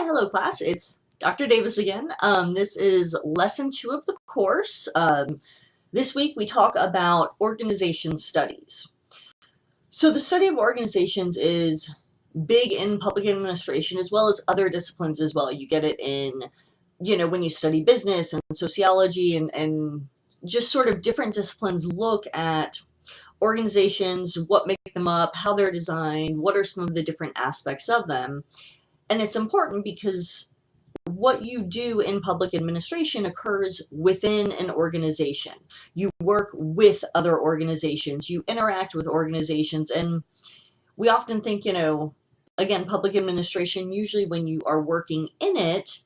Hi, hello class. It's Dr. Davis again. This is lesson 2 of the course. This week we talk about organization studies. So the study of organizations is big in public administration as well as other disciplines as well. You get it in, when you study business and sociology and just sort of different disciplines look at organizations, what make them up, how they're designed, what are some of the different aspects of them. And it's important because what you do in public administration occurs within an organization. You work with other organizations, you interact with organizations, and we often think, again, public administration, usually when you are working in it,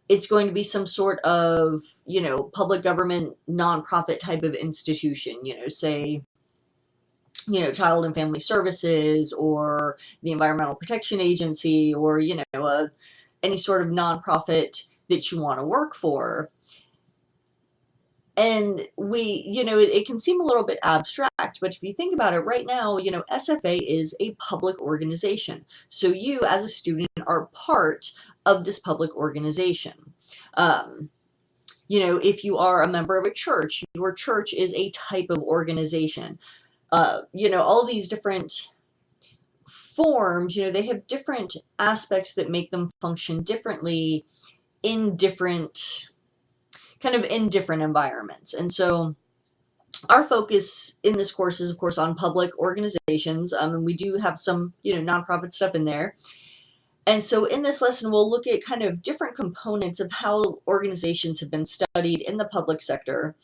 it's going to be some sort of, public government nonprofit type of institution, say, Child and Family Services or the Environmental Protection Agency or, any sort of nonprofit that you want to work for. And it can seem a little bit abstract, but if you think about it right now, SFA is a public organization. So you as a student are part of this public organization. If you are a member of a church, your church is a type of organization. All these different forms, they have different aspects that make them function differently in different environments. And so our focus in this course is, of course, on public organizations, and we do have some, nonprofit stuff in there. And so in this lesson, we'll look at kind of different components of how organizations have been studied in the public sector,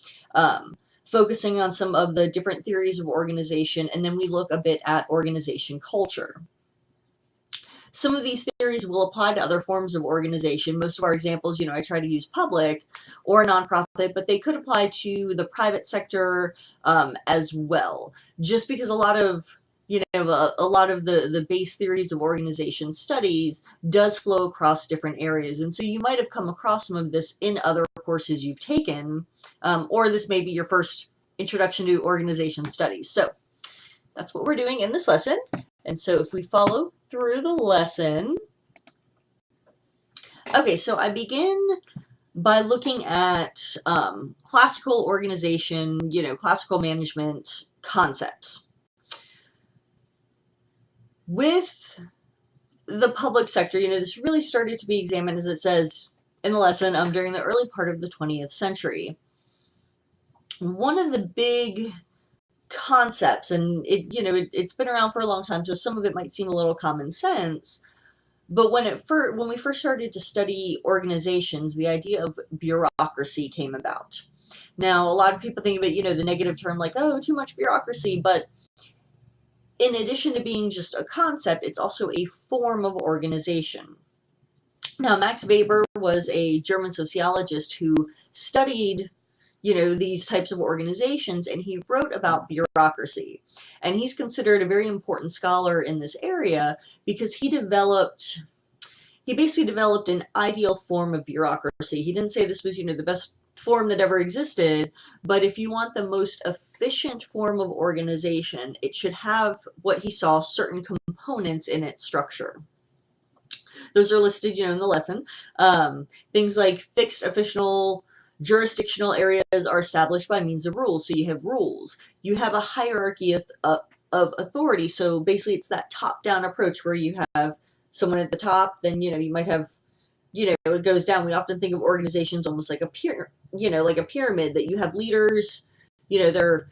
focusing on some of the different theories of organization, and then we look a bit at organization culture. Some of these theories will apply to other forms of organization. Most of our examples, I try to use public or nonprofit, but they could apply to the private sector as well. Just because a lot of the base theories of organization studies does flow across different areas. And so you might have come across some of this in other courses you've taken, or this may be your first introduction to organization studies. So that's what we're doing in this lesson. And so if we follow through the lesson, okay, so I begin by looking at classical organization, classical management concepts. With the public sector, this really started to be examined, as it says in the lesson, during the early part of the 20th century. One of the big concepts, and it's been around for a long time, so some of it might seem a little common sense, but when we first started to study organizations, the idea of bureaucracy came about. Now, a lot of people think of it, the negative term, like, oh, too much bureaucracy, but in addition to being just a concept, it's also a form of organization. Now, Max Weber was a German sociologist who studied, these types of organizations, and he wrote about bureaucracy. And he's considered a very important scholar in this area because he basically developed an ideal form of bureaucracy. He didn't say this was, the best form that ever existed, but if you want the most efficient form of organization, it should have what he saw certain components in its structure. Those are listed, in the lesson. Things like fixed official jurisdictional areas are established by means of rules. So you have rules. You have a hierarchy of authority. So basically it's that top-down approach where you have someone at the top, then, you might have, it goes down. We often think of organizations almost like a pyramid, that you have leaders, there are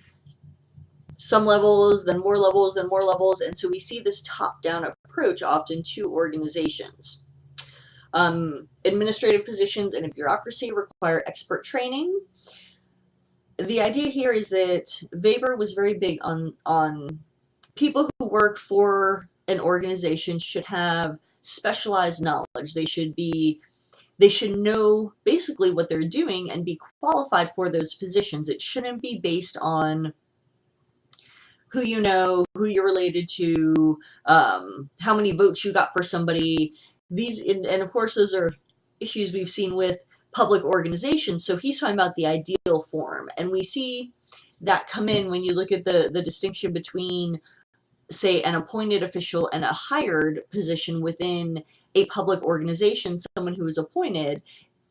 some levels, then more levels, then more levels. And so we see this top-down approach often to organizations. Administrative positions in a bureaucracy require expert training. The idea here is that Weber was very big on people who work for an organization should have specialized knowledge. They should know basically what they're doing and be qualified for those positions. It shouldn't be based on who you know, who you're related to, how many votes you got for somebody. And of course, those are issues we've seen with public organizations. So he's talking about the ideal form. And we see that come in when you look at the distinction between say, an appointed official and a hired position within a public organization, someone who is appointed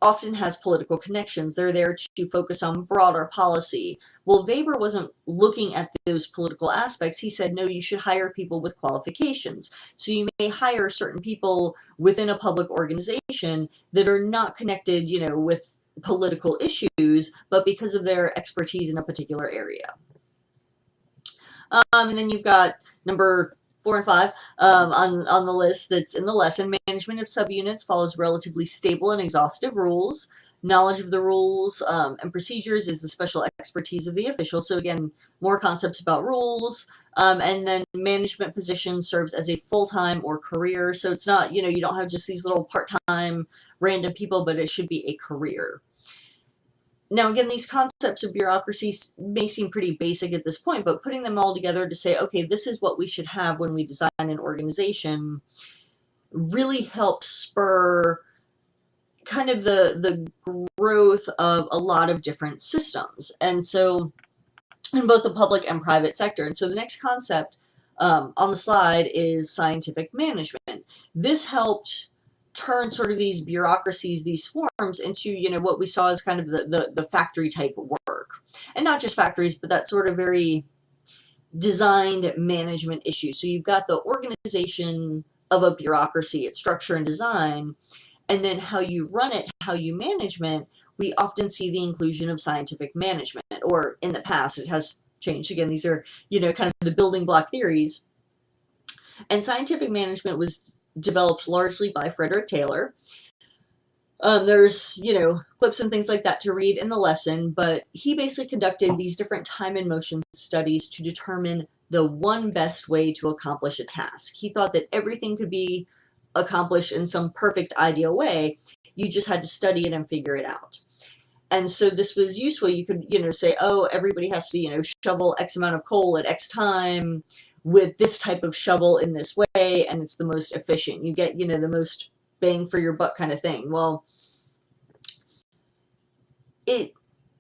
often has political connections. They're there to focus on broader policy. Well, Weber wasn't looking at those political aspects. He said, no, you should hire people with qualifications. So you may hire certain people within a public organization that are not connected, with political issues, but because of their expertise in a particular area. And then you've got number 4 and 5 on the list that's in the lesson. Management of subunits follows relatively stable and exhaustive rules. Knowledge of the rules and procedures is the special expertise of the official. So again, more concepts about rules. And then management position serves as a full-time or career. So it's not, you don't have just these little part-time random people, but it should be a career. Now, again, these concepts of bureaucracy may seem pretty basic at this point, but putting them all together to say, okay, this is what we should have when we design an organization really helps spur kind of the growth of a lot of different systems. And so in both the public and private sector. And so the next concept on the slide is scientific management. This helped turn sort of these bureaucracies, these forms, into, what we saw as kind of the factory type work. And not just factories, but that sort of very designed management issue. So you've got the organization of a bureaucracy, its structure and design, and then how you run it, how you manage it. We often see the inclusion of scientific management, or in the past, it has changed. Again, these are, kind of the building block theories. And scientific management was developed largely by Frederick Taylor. There's, clips and things like that to read in the lesson, but he basically conducted these different time and motion studies to determine the one best way to accomplish a task. He thought that everything could be accomplished in some perfect, ideal way. You just had to study it and figure it out. And so this was useful. You could, say, oh, everybody has to, shovel X amount of coal at X time with this type of shovel in this way, and it's the most efficient. You get, the most bang for your buck kind of thing. Well, it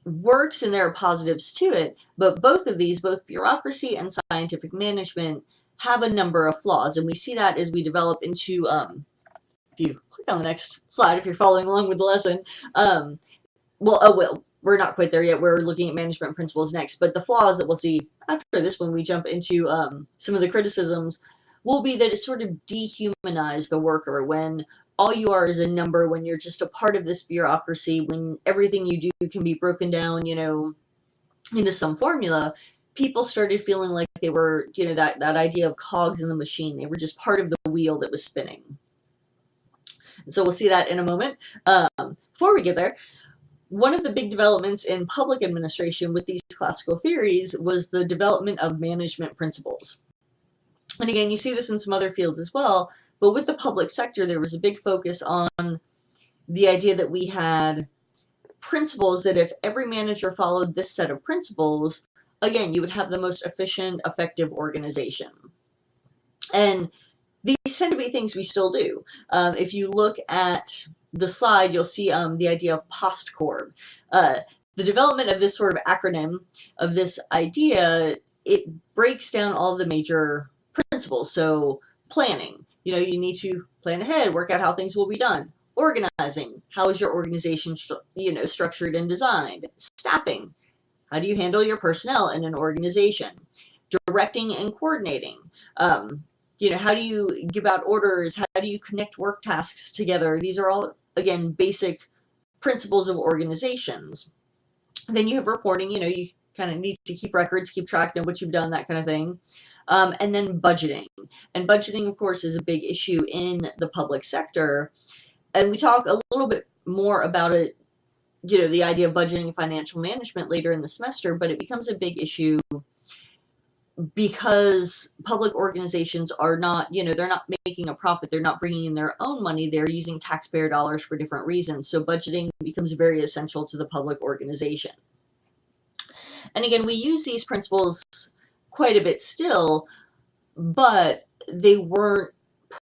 works and there are positives to it, but both of these, both bureaucracy and scientific management, have a number of flaws. And we see that as we develop into, if you click on the next slide, if you're following along with the lesson, we're not quite there yet. We're looking at management principles next, but the flaws that we'll see after this, when we jump into some of the criticisms, will be that it sort of dehumanized the worker, when all you are is a number, when you're just a part of this bureaucracy, when everything you do can be broken down, into some formula. People started feeling like they were, that idea of cogs in the machine. They were just part of the wheel that was spinning. And so we'll see that in a moment. Before we get there, one of the big developments in public administration with these classical theories was the development of management principles. And again, you see this in some other fields as well, but with the public sector, there was a big focus on the idea that we had principles that if every manager followed this set of principles, again, you would have the most efficient, effective organization. And these tend to be things we still do. If you look at the slide, you'll see the idea of postcorp. The development of this sort of acronym of this idea, it breaks down all the major principles. So planning, you need to plan ahead, work out how things will be done. Organizing, how is your organization structured and designed? Staffing, how do you handle your personnel in an organization? Directing and coordinating, how do you give out orders? How do you connect work tasks together? These are all, again, basic principles of organizations. Then you have reporting, you kind of need to keep records, keep track of what you've done, that kind of thing. And then budgeting. And budgeting, of course, is a big issue in the public sector. And we talk a little bit more about it, the idea of budgeting and financial management later in the semester, but it becomes a big issue because public organizations are not, they're not making a profit. They're not bringing in their own money. They're using taxpayer dollars for different reasons. So budgeting becomes very essential to the public organization. And again, we use these principles quite a bit still, but they weren't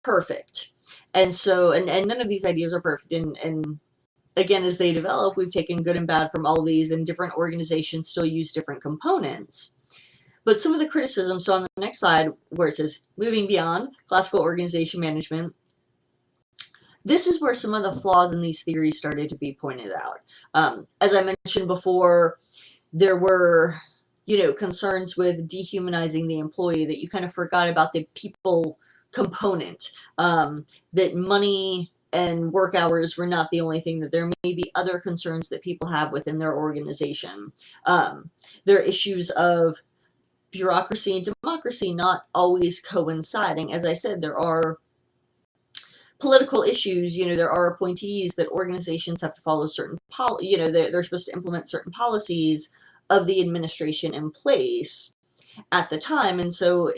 perfect. And so, and none of these ideas are perfect. And again, as they develop, we've taken good and bad from all of these, and different organizations still use different components. But some of the criticism, so on the next next slide where it says moving beyond classical organization management, this is where some of the flaws in these theories started to be pointed out. As I mentioned before, there were, concerns with dehumanizing the employee, that you kind of forgot about the people component, that money and work hours were not the only thing, that there may be other concerns that people have within their organization. There are issues of bureaucracy and democracy not always coinciding. As I said, there are political issues, there are appointees that organizations have to follow certain they're supposed to implement certain policies of the administration in place at the time, and so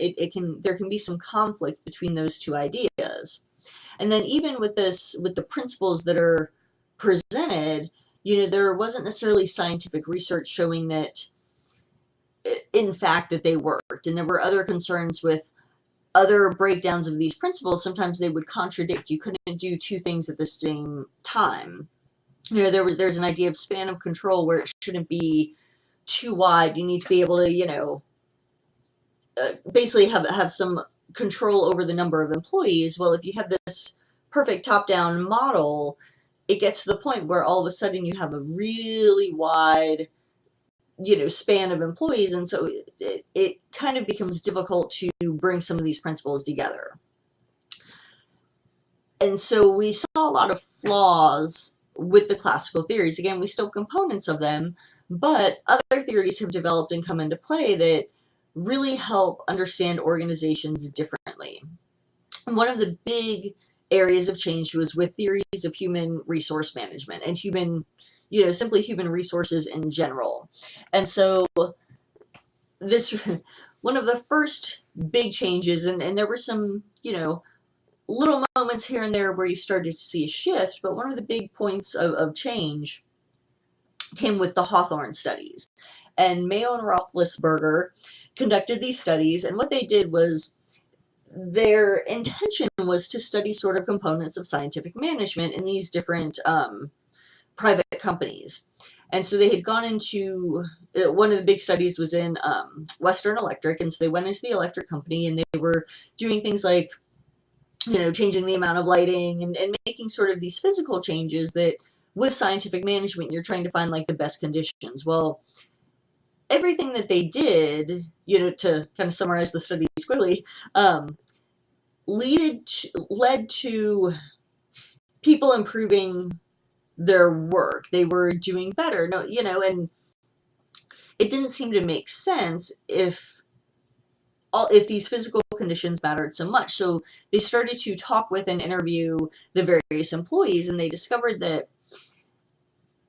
there can be some conflict between those two ideas. And then even with the principles that are presented, there wasn't necessarily scientific research showing that in fact that they worked, and there were other concerns with other breakdowns of these principles. Sometimes they would contradict. You couldn't do two things at the same time. There's an idea of span of control where it shouldn't be too wide. You need to be able to, basically have some control over the number of employees. Well, if you have this perfect top-down model, it gets to the point where all of a sudden you have a really wide, span of employees, and so it kind of becomes difficult to bring some of these principles together. And so we saw a lot of flaws with the classical theories. Again, we still have components of them, but other theories have developed and come into play that really help understand organizations differently. And one of the big areas of change was with theories of human resource management and simply human resources in general. And so one of the first big changes, and there were some, little moments here and there where you started to see a shift, but one of the big points of change came with the Hawthorne studies. And Mayo and Roethlisberger conducted these studies, and what they did was, their intention was to study sort of components of scientific management in these different private companies. And so they had gone into, one of the big studies was in Western Electric, and so they went into the electric company, and they were doing things like, changing the amount of lighting and making sort of these physical changes that with scientific management, you're trying to find like the best conditions. Well, everything that they did, to kind of summarize the studies quickly, led to people improving their work. They were doing better. And it didn't seem to make sense if these physical conditions mattered so much. So they started to talk with and interview the various employees, and they discovered that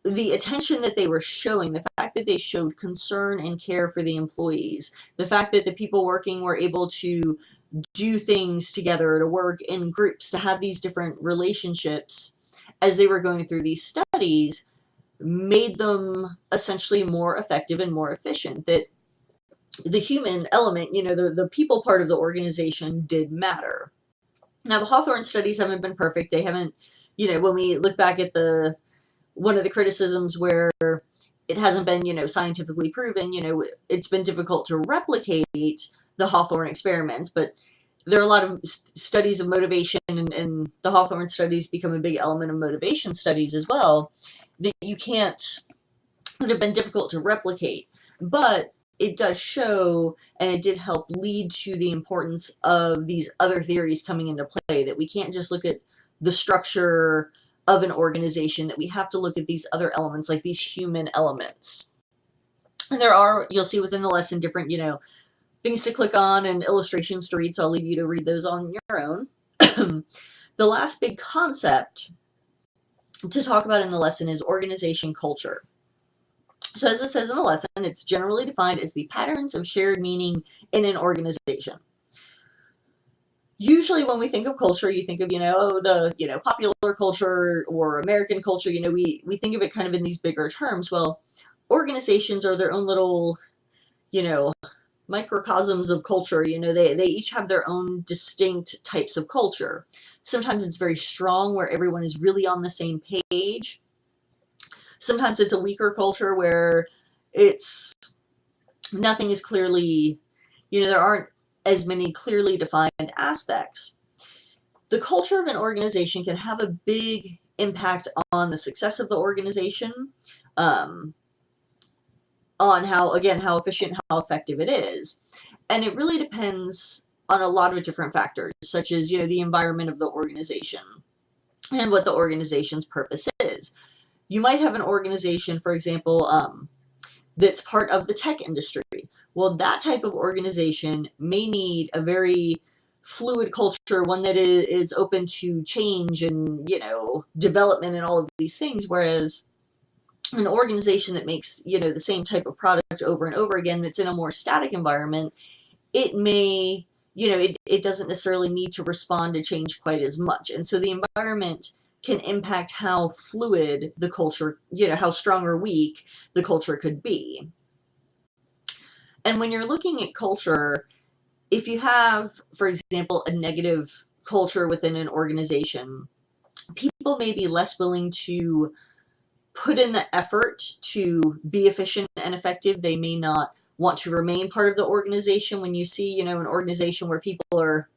the attention that they were showing, the fact that they showed concern and care for the employees, the fact that the people working were able to do things together, to work in groups, to have these different relationships as they were going through these studies, made them essentially more effective and more efficient. That the human element, the people part of the organization did matter. Now, the Hawthorne studies haven't been perfect. They haven't, when we look back at one of the criticisms where it hasn't been, scientifically proven, it's been difficult to replicate the Hawthorne experiments, but there are a lot of studies of motivation, and the Hawthorne studies become a big element of motivation studies as well, that have been difficult to replicate. But it does show, and it did help lead to the importance of these other theories coming into play, that we can't just look at the structure of an organization, that we have to look at these other elements, like these human elements. And there are, you'll see within the lesson, different, things to click on and illustrations to read, so I'll leave you to read those on your own. The last big concept to talk about in the lesson is organization culture. So as it says in the lesson, it's generally defined as the patterns of shared meaning in an organization. Usually when we think of culture, you think of, the, popular culture or American culture, we think of it kind of in these bigger terms. Well, organizations are their own little, microcosms of culture. They each have their own distinct types of culture. Sometimes it's very strong, where everyone is really on the same page. Sometimes it's a weaker culture where nothing is clearly, there aren't as many clearly defined aspects. The culture of an organization can have a big impact on the success of the organization, on how, again, how efficient, how effective it is. And it really depends on a lot of different factors, such as, the environment of the organization and what the organization's purpose is. You might have an organization, for example, that's part of the tech industry. Well, that type of organization may need a very fluid culture, one that is open to change and, development and all of these things, whereas an organization that makes, the same type of product over and over again, that's in a more static environment, it may, it doesn't necessarily need to respond to change quite as much. And so the environment can impact how fluid the culture, how strong or weak the culture could be. And when you're looking at culture, if you have, for example, a negative culture within an organization, people may be less willing to put in the effort to be efficient and effective. They may not want to remain part of the organization. When you see, an organization where people are,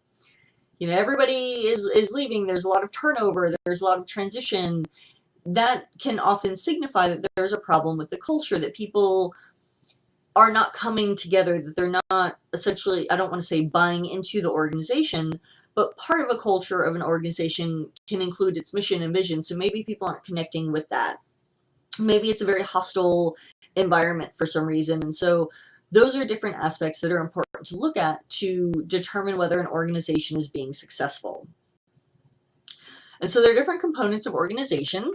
everybody is leaving, there's a lot of turnover, there's a lot of transition, that can often signify that there's a problem with the culture, that people are not coming together, that they're not essentially, I don't want to say buying into the organization, but part of a culture of an organization can include its mission and vision. So maybe people aren't connecting with that. Maybe it's a very hostile environment for some reason. And so those are different aspects that are important to look at to determine whether an organization is being successful. And so there are different components of organization.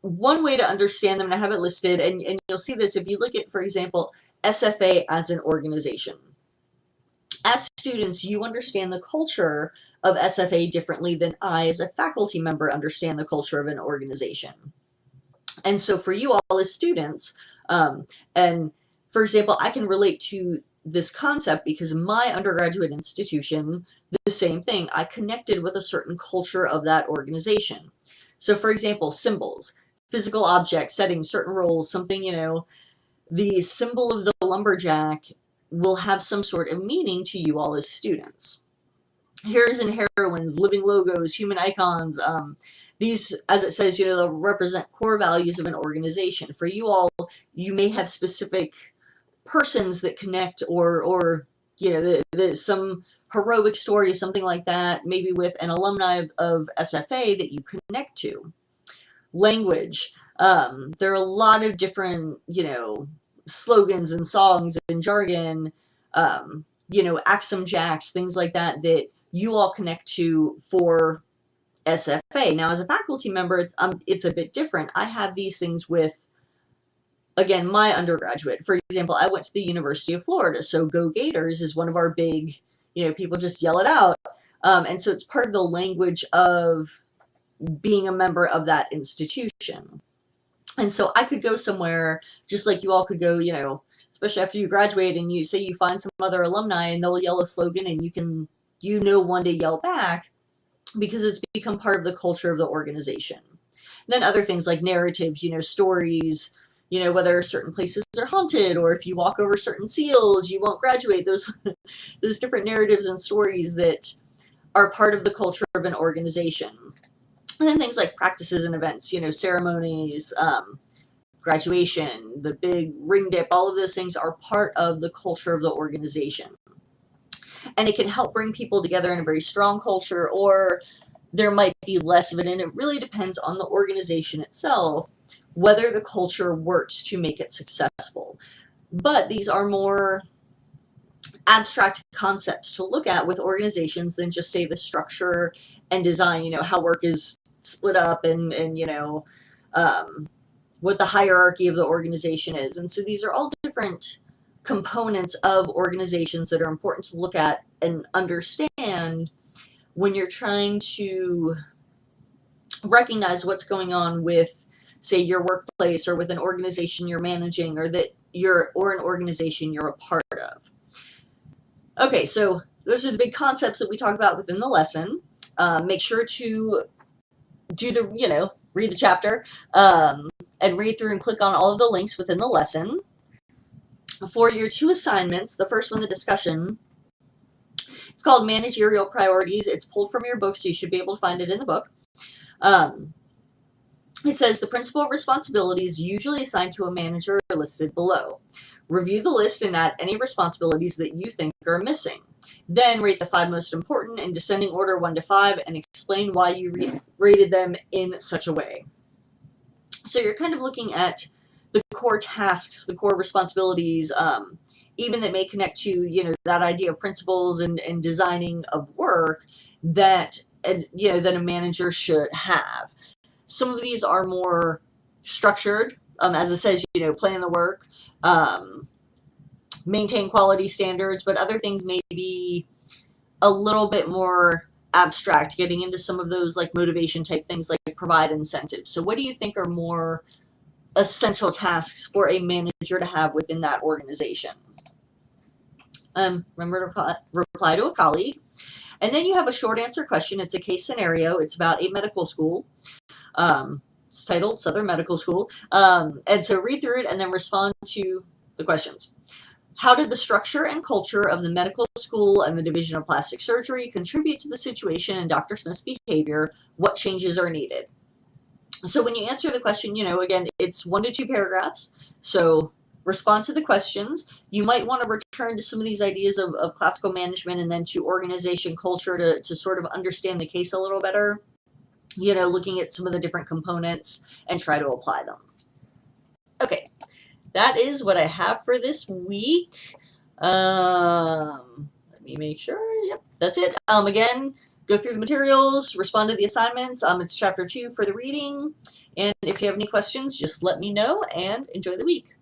One way to understand them, and I have it listed, and you'll see this if you look at, for example, SFA as an organization. As students, you understand the culture of SFA differently than I, as a faculty member, understand the culture of an organization. And so for you all as students, and for example, I can relate to this concept because my undergraduate institution, the same thing, I connected with a certain culture of that organization. So for example, symbols, physical objects, setting certain roles, something, the symbol of the lumberjack will have some sort of meaning to you all as students. Heroes and heroines, living logos, human icons, these, as it says, they'll represent core values of an organization. For you all, you may have specific persons that connect, or some heroic story, something like that, maybe with an alumni of SFA that you connect to. Language. There are a lot of different, slogans and songs and jargon, Axum Jacks, things like that, that you all connect to for SFA. Now, as a faculty member, it's a bit different. I have these things with, again, my undergraduate. For example, I went to the University of Florida, so Go Gators is one of our big, people just yell it out. And so it's part of the language of being a member of that institution. And so I could go somewhere, just like you all could go, especially after you graduate and you say you find some other alumni and they'll yell a slogan and you can, one day yell back, because it's become part of the culture of the organization. And then other things like narratives, stories, whether certain places are haunted, or if you walk over certain seals, you won't graduate. Those different narratives and stories that are part of the culture of an organization. And then things like practices and events, ceremonies, graduation, the big ring dip, all of those things are part of the culture of the organization. And it can help bring people together in a very strong culture, or there might be less of it. And it really depends on the organization itself, whether the culture works to make it successful. But these are more abstract concepts to look at with organizations than just, say, the structure and design, how work is split up and what the hierarchy of the organization is. And so these are all different components of organizations that are important to look at and understand when you're trying to recognize what's going on with, say, your workplace, or with an organization you're managing, or an organization you're a part of. Okay, so those are the big concepts that we talk about within the lesson. Make sure to do read the chapter, and read through and click on all of the links within the lesson. For your 2 assignments, the first one, the discussion, it's called Managerial Priorities. It's pulled from your book, so you should be able to find it in the book. It says the principal responsibilities usually assigned to a manager are listed below. Review the list and add any responsibilities that you think are missing. Then rate the 5 most important in descending order 1 to 5 and explain why you rated them in such a way. So you're kind of looking at the core tasks, the core responsibilities, even that may connect to, that idea of principles and designing of work that, that a manager should have. Some of these are more structured, as it says, plan the work, maintain quality standards, but other things may be a little bit more abstract, getting into some of those like motivation type things, like provide incentives. So what do you think are more essential tasks for a manager to have within that organization? Remember to reply to a colleague. And then you have a short answer question. It's a case scenario. It's about a medical school. It's titled Southern Medical School. And so read through it and then respond to the questions. How did the structure and culture of the medical school and the Division of Plastic Surgery contribute to the situation and Dr. Smith's behavior? What changes are needed? So when you answer the question, again, it's 1 to 2 paragraphs. So respond to the questions. You might want to return to some of these ideas of classical management and then to organization culture to sort of understand the case a little better. Looking at some of the different components and try to apply them. Okay, that is what I have for this week. Let me make sure. Yep, that's it. Again, go through the materials, respond to the assignments. It's chapter 2 for the reading. And if you have any questions, just let me know and enjoy the week.